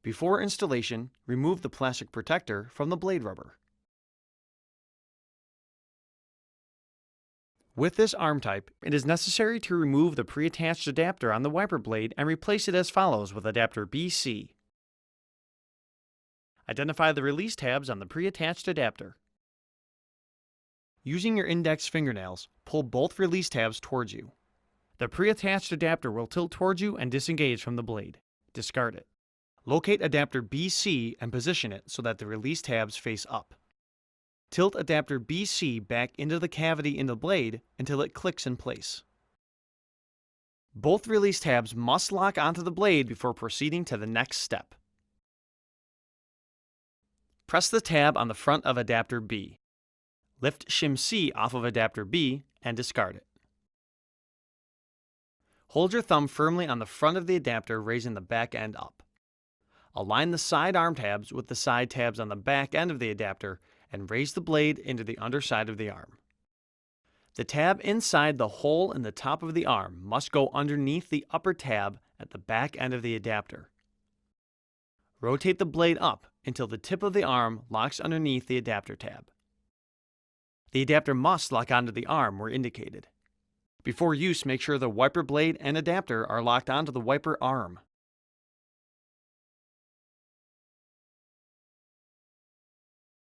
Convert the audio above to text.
Before installation, remove the plastic protector from the blade rubber. With this arm type, it is necessary to remove the pre-attached adapter on the wiper blade and replace it as follows with adapter BC. Identify the release tabs on the pre-attached adapter. Using your index fingernails, pull both release tabs towards you. The pre-attached adapter will tilt towards you and disengage from the blade. Discard it. Locate adapter BC and position it so that the release tabs face up. Tilt adapter BC back into the cavity in the blade until it clicks in place. Both release tabs must lock onto the blade before proceeding to the next step. Press the tab on the front of adapter B. Lift shim C off of adapter B and discard it. Hold your thumb firmly on the front of the adapter, raising the back end up. Align the side arm tabs with the side tabs on the back end of the adapter and raise the blade into the underside of the arm. The tab inside the hole in the top of the arm must go underneath the upper tab at the back end of the adapter. Rotate the blade up until the tip of the arm locks underneath the adapter tab. The adapter must lock onto the arm where indicated. Before use, make sure the wiper blade and adapter are locked onto the wiper arm.